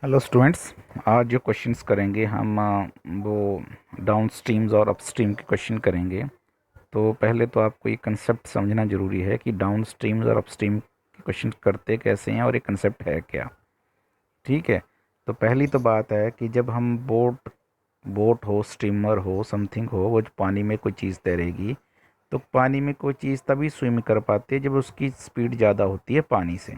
Hello students. आज जो questions करेंगे हम वो डाउन स्ट्रीम्स और अप स्ट्रीम के क्वेश्चन करेंगे। तो पहले तो आपको ये कंसेप्ट समझना ज़रूरी है कि डाउन स्ट्रीम्स और अप स्ट्रीम के क्वेश्चन करते कैसे हैं और ये कंसेप्ट है क्या। ठीक है। तो पहली तो बात है कि जब हम बोट बोट हो, स्टीमर हो, समथिंग हो, वो जो पानी में कोई चीज़ तैरेगी, तो पानी में कोई चीज़ तभी स्विम कर पाती है जब उसकी स्पीड ज़्यादा होती है पानी से।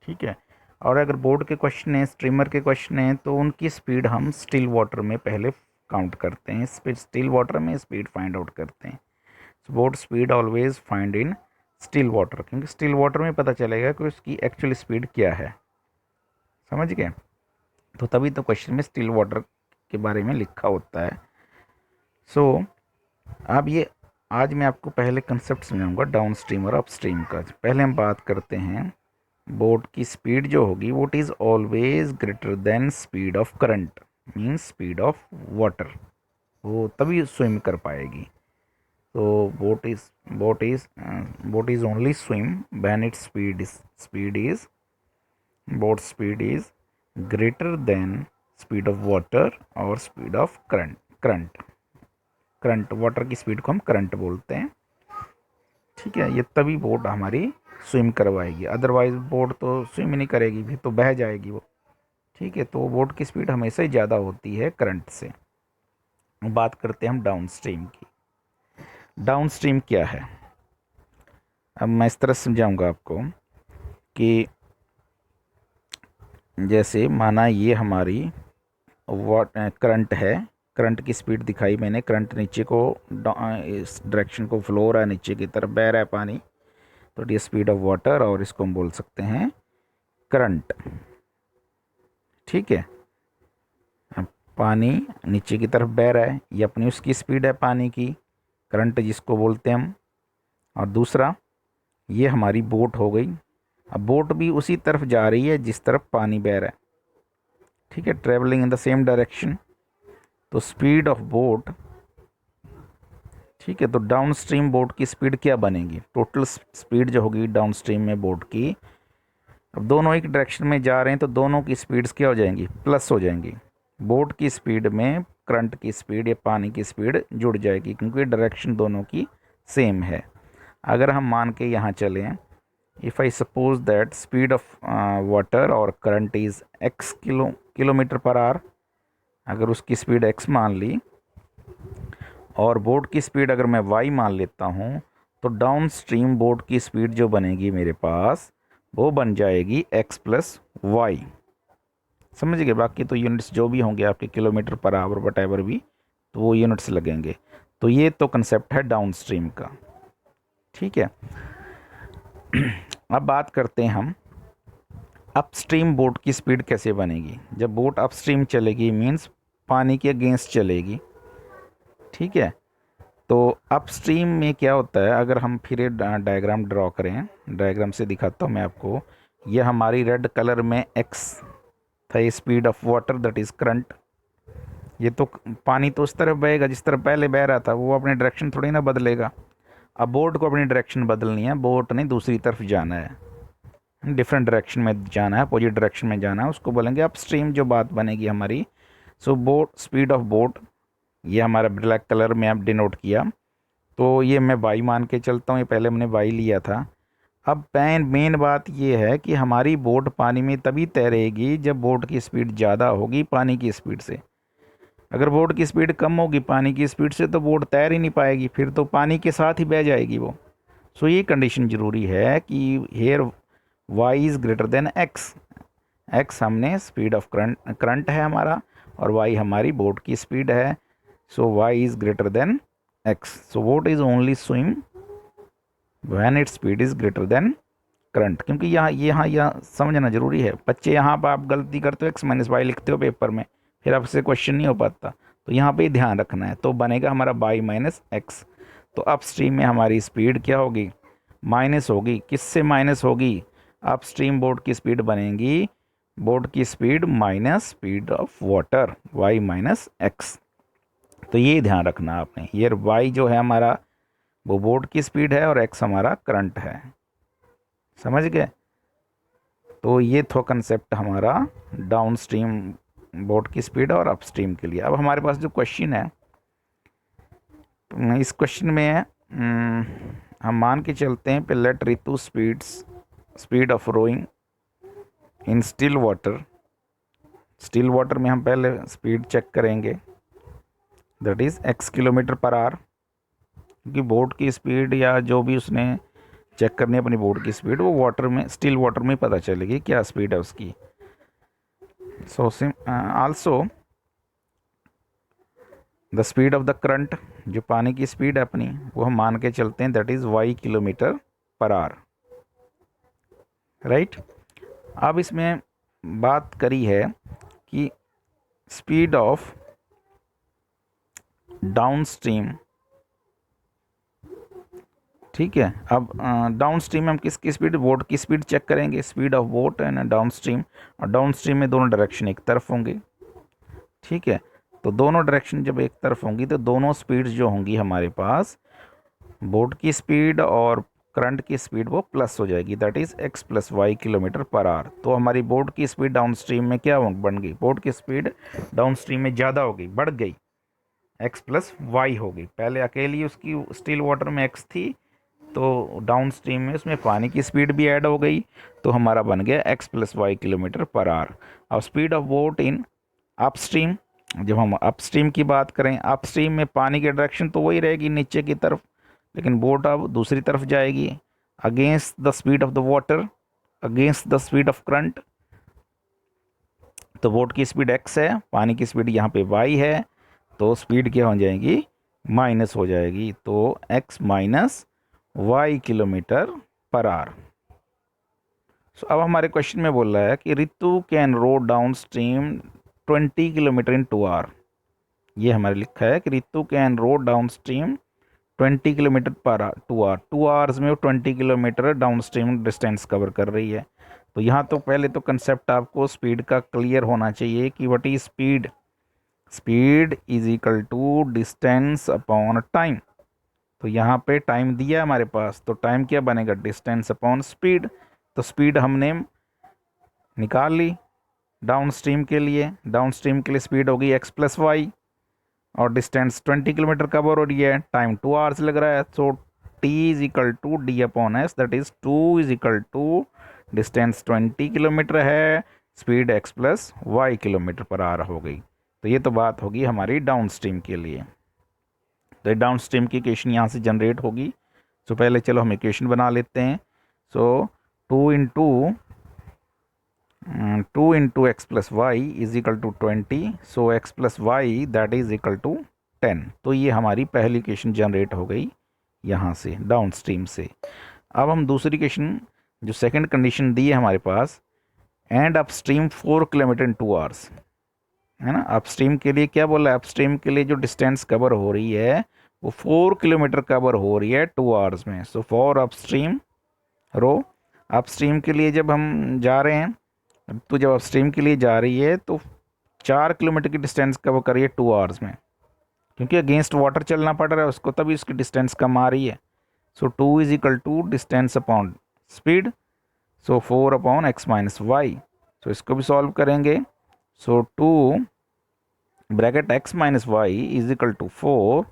ठीक है। और अगर बोर्ड के क्वेश्चन हैं, स्ट्रीमर के क्वेश्चन हैं, तो उनकी स्पीड हम स्टिल वाटर में पहले काउंट करते हैं। स्टिल वाटर में स्पीड फाइंड आउट करते हैं। Boat speed always find in still water, क्योंकि स्टिल वाटर में पता चलेगा कि उसकी एक्चुअल स्पीड क्या है। समझ गए? तो तभी तो क्वेश्चन में स्टिल वाटर के बारे में लिखा होता है। सो अब ये आज मैं आपको पहले कंसेप्ट समझाऊंगा डाउन स्ट्रीम और अप स्ट्रीम का। पहले हम बात करते हैं बोट की स्पीड जो होगी, वो is always greater than speed of current, means speed of water. वो तभी स्विम कर पाएगी। तो boat is only swim when its boat speed is greater than speed of water और speed of current current water की speed को हम current बोलते हैं। ठीक है। ये तभी बोट हमारी स्विम करवाएगी, अदरवाइज बोट तो स्विम ही नहीं करेगी, भी तो बह जाएगी वो। ठीक है। तो बोट की स्पीड हमेशा ही ज़्यादा होती है करंट से। बात करते हैं हम डाउन स्ट्रीम की। डाउन स्ट्रीम क्या है? अब मैं इस तरह समझाऊंगा आपको कि जैसे माना ये हमारी वाट करंट है। करंट की स्पीड दिखाई मैंने। करंट नीचे को इस डायरेक्शन को फ्लो हो रहा है, नीचे की तरफ बह रहा है पानी। तो ये स्पीड ऑफ वाटर, और इसको हम बोल सकते हैं करंट। ठीक है। अब पानी नीचे की तरफ बह रहा है, ये अपनी उसकी स्पीड है पानी की, करंट जिसको बोलते हैं हम। और दूसरा, ये हमारी बोट हो गई। अब बोट भी उसी तरफ जा रही है जिस तरफ पानी बह रहा है। ठीक है, travelling in the same direction. तो स्पीड ऑफ बोट, ठीक है, तो डाउन स्ट्रीम बोट की स्पीड क्या बनेगी? टोटल स्पीड जो होगी डाउन स्ट्रीम में बोट की, अब दोनों एक डायरेक्शन में जा रहे हैं तो दोनों की स्पीड्स क्या हो जाएंगी? प्लस हो जाएंगी। बोट की स्पीड में करंट की स्पीड या पानी की स्पीड जुड़ जाएगी, क्योंकि डायरेक्शन दोनों की सेम है। अगर हम मान के यहाँ चलें, if I suppose that speed of water और current is x kilometre per hour, अगर उसकी स्पीड x मान ली और बोट की स्पीड अगर मैं y मान लेता हूँ, तो डाउन स्ट्रीम बोट की स्पीड जो बनेगी मेरे पास, वो बन जाएगी x प्लस वाई। समझ गए? बाकी तो यूनिट्स जो भी होंगे आपके, kilometre per our what ever भी, तो वो यूनिट्स लगेंगे। तो ये तो कंसेप्ट है डाउन स्ट्रीम का। ठीक है। अब बात करते हैं हम अपस्ट्रीम बोट की स्पीड कैसे बनेगी। जब बोट अपस्ट्रीम चलेगी, मीन्स पानी के अगेंस्ट चलेगी। ठीक है। तो अपस्ट्रीम में क्या होता है, अगर हम फिर डायग्राम ड्रॉ करें, डायग्राम से दिखाता हूँ मैं आपको। ये हमारी रेड कलर में एक्स था, speed of water that is current. ये तो पानी तो उस तरफ बहेगा जिस तरफ पहले बह रहा था, वो अपनी डायरेक्शन थोड़ी ना बदलेगा। अब बोट को अपनी डायरेक्शन बदलनी है, बोट ने दूसरी तरफ जाना है, डिफरेंट डायरेक्शन में जाना है, अपोजिट डायरेक्शन में जाना है, उसको बोलेंगे अपस्ट्रीम जो बात बनेगी हमारी। सो बोट स्पीड ऑफ बोट, ये हमारा ब्लैक कलर में आप डिनोट किया, तो ये मैं वाई मान के चलता हूँ, ये पहले हमने वाई लिया था। अब मेन बात ये है कि हमारी बोट पानी में तभी तैरेगी जब बोट की स्पीड ज़्यादा होगी पानी की स्पीड से। अगर बोट की स्पीड कम होगी पानी की स्पीड से, तो बोट तैर ही नहीं पाएगी, फिर तो पानी के साथ ही बह जाएगी वो। सो ये कंडीशन ज़रूरी है कि here y is greater than x. X हमने स्पीड ऑफ करंट है हमारा, और वाई हमारी बोट की स्पीड है। So y is greater than x. So boat is only swim when its speed is greater than current. क्योंकि यहाँ समझना ज़रूरी है बच्चे, यहाँ पर आप गलती करते हो एक्स माइनस वाई लिखते हो पेपर में, फिर आपसे क्वेश्चन नहीं हो पाता। तो यहाँ पे ध्यान रखना है, तो बनेगा हमारा वाई माइनस एक्स। तो अपस्ट्रीम में हमारी स्पीड क्या होगी? माइनस होगी। किससे माइनस होगी? अपस्ट्रीम बोट की स्पीड बनेगी, बोट की speed minus speed of water, Y minus X. तो ये ध्यान रखना आपने। ये वाई जो है हमारा, वो बोट की स्पीड है, और एक्स हमारा करंट है। समझ गए? तो ये था कंसेप्ट हमारा डाउन स्ट्रीम बोट की स्पीड और अप स्ट्रीम के लिए। अब हमारे पास जो क्वेश्चन है, इस क्वेश्चन में हम मान के चलते हैं पे लेट रितु speed of rowing in still water में हम पहले स्पीड चेक करेंगे, that is x kilometre per hour, क्योंकि बोट की स्पीड या जो भी उसने चेक करनी है अपनी बोट की स्पीड, वो वाटर में, स्टिल वाटर में पता चलेगी क्या स्पीड है उसकी। So also the speed of the current, जो पानी की स्पीड है अपनी, वो हम मान के चलते हैं that is y kilometre per our, right. अब इसमें बात करी है कि स्पीड ऑफ डाउन स्ट्रीम, ठीक है। अब डाउन स्ट्रीम में हम किसकी स्पीड, बोट की स्पीड चेक करेंगे, speed of boat and down stream. और डाउन स्ट्रीम में दोनों डायरेक्शन एक तरफ होंगे, ठीक है। तो दोनों डायरेक्शन जब एक तरफ होंगी तो दोनों स्पीड्स जो होंगी हमारे पास, बोट की स्पीड और करंट की स्पीड, वो प्लस हो जाएगी, that is x plus Y kilometre per hour. तो हमारी बोट की स्पीड डाउन स्ट्रीम में क्या बन गई, बोट की स्पीड डाउन स्ट्रीम में ज़्यादा हो गई, बढ़ गई, x प्लस वाई हो गई। पहले अकेली उसकी स्टिल वाटर में x थी, तो डाउन स्ट्रीम में उसमें पानी की स्पीड भी ऐड हो गई, तो हमारा बन गया x plus Y kilometre per hour. अब speed of boat in upstream, जब हम अप स्ट्रीम की बात करें, अप स्ट्रीम में पानी की डायरेक्शन तो वही रहेगी नीचे की तरफ, लेकिन बोट अब दूसरी तरफ जाएगी, against the speed of the water, against the speed of current. तो बोट की स्पीड x है, पानी की स्पीड यहाँ पे y है, तो स्पीड क्या हो जाएगी, माइनस हो जाएगी, तो x minus y kilometre per hour. So अब हमारे क्वेश्चन में बोल रहा है कि Ritu can row downstream 20 kilometre in 2 hour. ये हमारे लिखा है कि Ritu can row downstream 20 kilometre per 2 hour, 2 hours में वो 20 किलोमीटर डाउन स्ट्रीम डिस्टेंस कवर कर रही है। तो यहाँ तो पहले तो कंसेप्ट आपको स्पीड का क्लियर होना चाहिए कि what is speed, speed is equal to distance upon time. तो यहाँ पे टाइम दिया है हमारे पास, तो टाइम क्या बनेगा, डिस्टेंस अपॉन स्पीड। तो स्पीड हमने निकाल ली डाउन स्ट्रीम के लिए, डाउन स्ट्रीम के लिए स्पीड होगी x प्लस वाई, और डिस्टेंस 20 किलोमीटर कवर हो रही है, टाइम 2 आवर्स लग रहा है, so t is equal to d upon s, that is 2 is equal to distance 20 kilometre है, speed x plus Y kilometre per hour हो गई। तो ये तो बात होगी हमारी डाउन स्ट्रीम के लिए। तो डाउन स्ट्रीम की इक्वेशन यहाँ से जनरेट होगी। सो पहले चलो हम इक्वेशन बना लेते हैं। So 2 into X plus Y is equal to 20, so X plus Y that is equal to 10। तो ये हमारी पहली इक्वेशन जनरेट हो गई यहाँ से डाउन स्ट्रीम से। अब हम दूसरी इक्वेशन, जो सेकंड कंडीशन दी है हमारे पास, and upstream 4 kilometre in 2 hours, है ना। अपस्ट्रीम के लिए क्या बोला है, अपस्ट्रीम के लिए जो डिस्टेंस कवर हो रही है वो 4 किलोमीटर कवर हो रही है 2 आवर्स में। So for upstream row, upstream के लिए जब हम जा रहे हैं, तो जब अपस्ट्रीम के लिए जा रही है तो 4 किलोमीटर की डिस्टेंस कवर कर रही है 2 आवर्स में, क्योंकि अगेंस्ट वाटर चलना पड़ रहा है उसको, तभी उसकी डिस्टेंस कम आ रही है। So 2 is equal to distance upon speed, so 4 upon x minus y. So इसको भी सॉल्व करेंगे। So 2 bracket x minus y is equal to 4,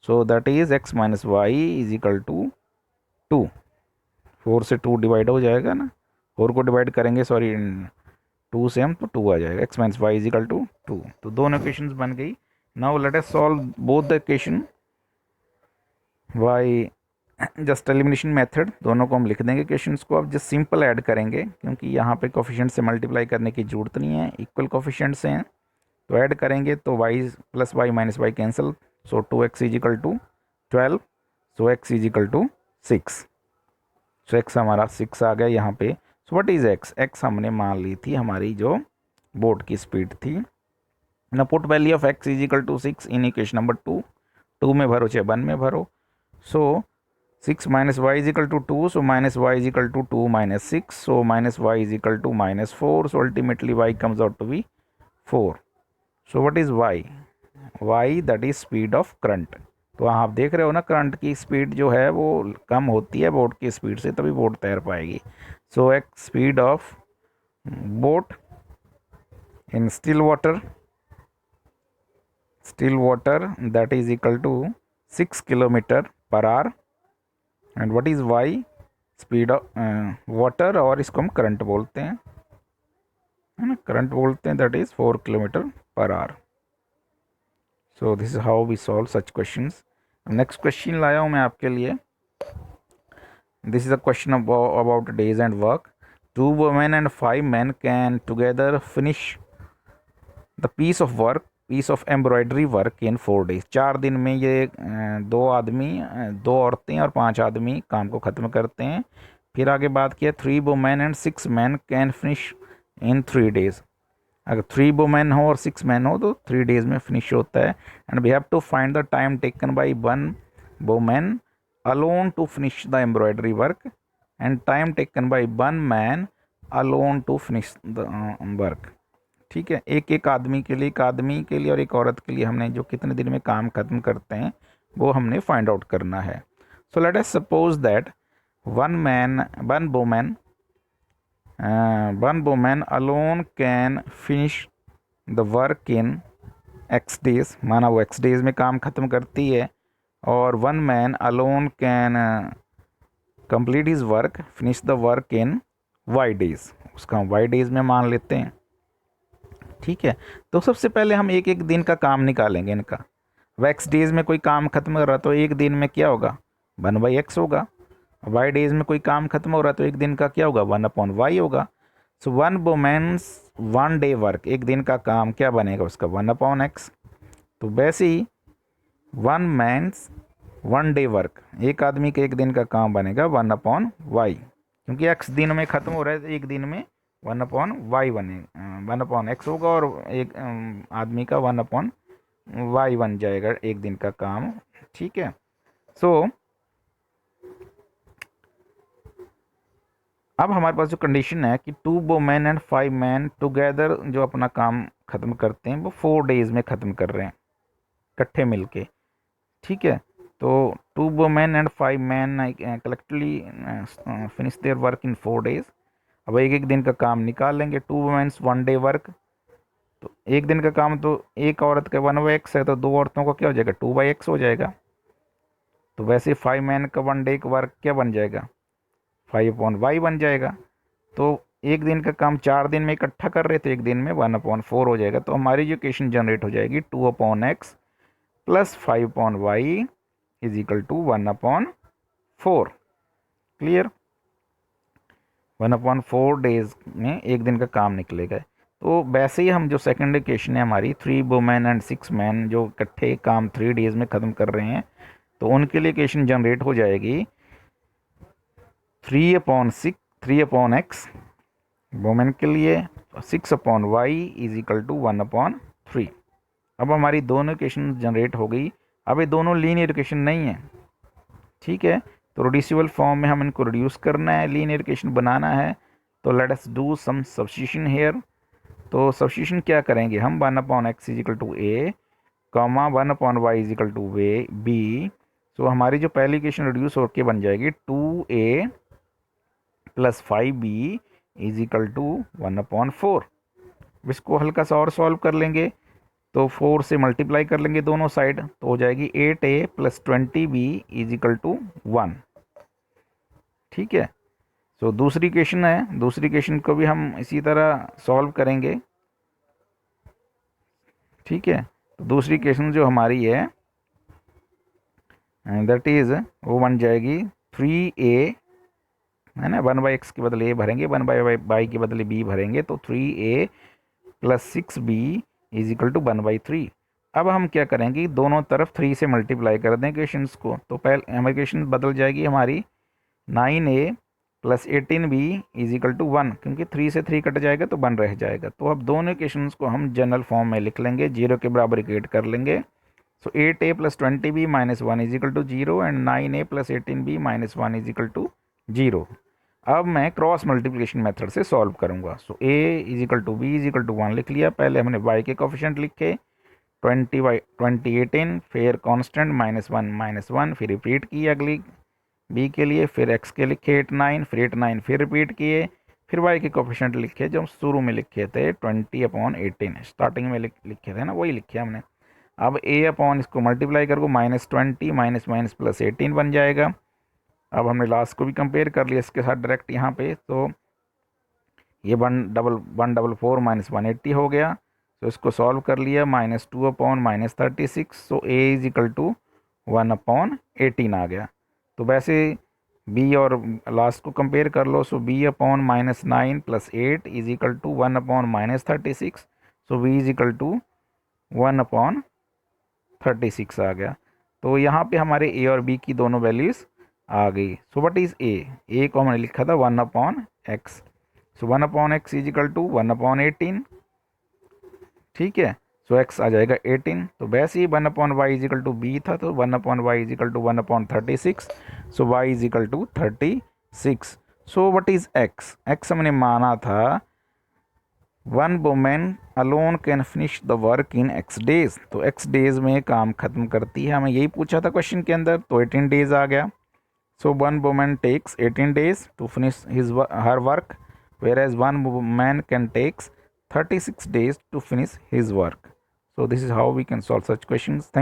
so that is x minus y is equal to 2। 4 से 2 divide हो जाएगा ना, 4 को divide करेंगे, sorry 2 से हम, तो 2 आ जाएगा, x minus y is equal to 2। तो दोनों इक्वेशंस बन गई। Now let us solve both the equation by just elimination method. दोनों को हम लिख देंगे इक्वेशंस को, अब जस्ट सिंपल ऐड करेंगे, क्योंकि यहाँ पे कोफिशिएंट से मल्टीप्लाई करने की जरूरत नहीं है, इक्वल कोफिशिएंट्स हैं। तो ऐड करेंगे तो y plus y minus y cancel, so 2x is equal to 12, so x is equal to 6। So x हमारा 6 आ गया यहाँ पे। So what is x, x हमने मान ली थी हमारी जो बोट की स्पीड थी। ना put value of x is equal to 6 in equation number 2, 2 में भरो चाहे 1 में भरो। So 6 minus y is equal to 2, so minus y is equal to 2 minus 6, so minus y is equal to minus 4, so ultimately y comes out to be 4। So what is y, y that is speed of current. तो आप देख रहे हो ना, current की speed जो है वो कम होती है बोट की स्पीड से, तभी बोट तैर पाएगी। So x speed of boat in still water that is equal to 6 kilometre per hour, and what is y speed of water, और इसको हम करंट बोलते हैं, है ना, करंट बोलते हैं, that is 4 kilometre per hour. So this is how we solve such questions. Next question लाया हूँ मैं आपके लिए। This is a question about days and work. 2 women and 5 men can together finish the piece of embroidery work in 4 days। 4 दिन में ये 2 आदमी, 2 औरतें और 5 आदमी काम को ख़त्म करते हैं। फिर आगे बात किया 3 women and 6 men can finish in 3 days। अगर 3 women हो और 6 men हो तो 3 days में फिनिश होता है। And we have to find the time taken by 1 woman alone to finish the embroidery work and time taken by 1 man alone to finish the work। ठीक है, एक एक आदमी के लिए, एक आदमी के लिए और एक औरत के लिए हमने जो कितने दिन में काम खत्म करते हैं वो हमने फाइंड आउट करना है। So let us suppose that one women alone can finish the work in x days, माना वो एक्स डेज में काम ख़त्म करती है, और 1 man alone can complete his work, finish the work in y days, उसका हम वाई डेज में मान लेते हैं। ठीक है, तो सबसे पहले हम एक एक दिन का काम निकालेंगे इनका। एक्स डेज में कोई काम खत्म हो रहा तो एक दिन में क्या होगा, 1/x होगा। वाई डेज में कोई काम खत्म हो रहा तो एक दिन का क्या होगा, 1/y होगा। सो 1 वुमेन्स 1 डे वर्क, एक दिन का काम क्या बनेगा उसका, 1/x। तो वैसे ही 1 मैन्स 1 डे वर्क, एक आदमी के एक दिन का काम बनेगा 1/y, क्योंकि x दिन में ख़त्म हो रहा है तो एक दिन में 1/y बने, 1/x होगा, और एक आदमी का 1/y बन जाएगा एक दिन का काम। ठीक है, सो अब हमारे पास जो कंडीशन है कि 2 वुमेन एंड 5 मैन टुगेदर जो अपना काम ख़त्म करते हैं वो 4 डेज में ख़त्म कर रहे हैं इकट्ठे मिलके। ठीक है, तो 2 women and 5 man collectively finish their work in 4 days. अब एक एक दिन का काम निकाल लेंगे। 2 वुमेन्स 1 डे वर्क, तो एक दिन का काम तो एक औरत का 1/x है, तो 2 औरतों का क्या हो जाएगा, 2/x हो जाएगा। तो वैसे 5 मैन का 1 डे का वर्क क्या बन जाएगा, 5/y बन जाएगा। तो एक दिन का काम 4 दिन में इकट्ठा कर रहे थे, एक दिन में 1/4 हो जाएगा। तो हमारी जो इक्वेशन जनरेट हो जाएगी 2/x plus 5/y is equal to 1/4। Clear, 1/4 days में एक दिन का काम निकलेगा। तो वैसे ही हम जो सेकंड इक्वेशन है हमारी 3 वुमेन एंड 6 मैन जो इकट्ठे काम 3 डेज में ख़त्म कर रहे हैं, तो उनके लिए इक्वेशन जनरेट हो जाएगी 3/x वुमेन के लिए, 6/y इज इक्वल टू 1/3। अब हमारी दोनों इक्वेशन जनरेट हो गई। अब ये दोनों लीनियर इक्वेशन नहीं है। ठीक है, तो रिड्यूसिबल फॉर्म में हम इनको रिड्यूस करना है, लीनियर इक्वेशन बनाना है। तो let us do some substitution here. तो सब्स्टिट्यूशन क्या करेंगे हम, 1/x is equal to a, 1/y is equal to b। So हमारी जो पहली इक्वेशन रिड्यूस होकर बन जाएगी 2a plus 5b is equal to 1/4। इसको हल्का सा और सॉल्व कर लेंगे, तो 4 से मल्टीप्लाई कर लेंगे दोनों साइड, तो हो जाएगी 8a plus 20b is equal to 1। ठीक है, सो दूसरी इक्वेशन है, दूसरी इक्वेशन को भी हम इसी तरह सॉल्व करेंगे। ठीक है, तो दूसरी इक्वेशन जो हमारी है दैट इज वो बन जाएगी 3a, है ना, 1/x के बदले a भरेंगे, 1/y के बदले b भरेंगे, तो 3a plus 6b is equal to 1/3। अब हम क्या करेंगे, दोनों तरफ 3 से मल्टीप्लाई कर दें इक्वेशंस को। तो पहले हमारी इक्वेशन बदल जाएगी हमारी 9a plus 18b is equal to 1, क्योंकि 3 से 3 कट जाएगा तो 1 रह जाएगा। तो अब दोनों इक्वेशंस को हम जनरल फॉर्म में लिख लेंगे, 0 के बराबर इक्वेट कर लेंगे। So 8a plus 20b minus 1 is equal to 0 and 9a plus 18b minus 1 is equal to 0। अब मैं क्रॉस मल्टीप्लिकेशन मेथड से सॉल्व करूंगा। So a is equal to b is equal to 1 लिख लिया। पहले हमने y के कोफिशिएंट लिखे 20 18, फिर कांस्टेंट -1, फिर रिपीट किया अगली b के लिए, फिर x के लिखे 8 9, फिर 8 9 फिर रिपीट किए, फिर y के कोफिशिएंट लिखे जो हम शुरू में लिखे थे 20/18 स्टार्टिंग में लिखे थे ना, वही लिखे हमने। अब a अपॉन इसको मल्टीप्लाई करो -20 माइनस माइनस प्लस 18 बन जाएगा। अब हमने लास्ट को भी कंपेयर कर लिया इसके साथ डायरेक्ट यहाँ पे, तो ये 144 माइनस 180 हो गया। तो इसको सॉल्व कर लिया -2/-36, so a is equal to 1/18 आ गया। तो वैसे b और लास्ट को कंपेयर कर लो, so b/-9 plus 8 is equal to 1/-36, so b is equal to 1/36 आ गया। तो यहाँ पे हमारे a और b की दोनों वैल्यूज़ आ गई। सो व्हाट इज़ a को हमने लिखा था 1/x, so 1/x is equal to 1/18, ठीक है। सो x आ जाएगा 18। तो वैसे ही 1/y is equal to b था, तो 1/y is equal to 1/36, so y is equal to 36। So what is x? x हमने माना था 1 women alone can finish the work in x days, तो x डेज में काम खत्म करती है, हमें यही पूछा था क्वेश्चन के अंदर, तो 18 डेज आ गया। So 1 women takes 18 days to finish her work, whereas one man can takes 36 days to finish his work. So this is how we can solve such questions. Thank you.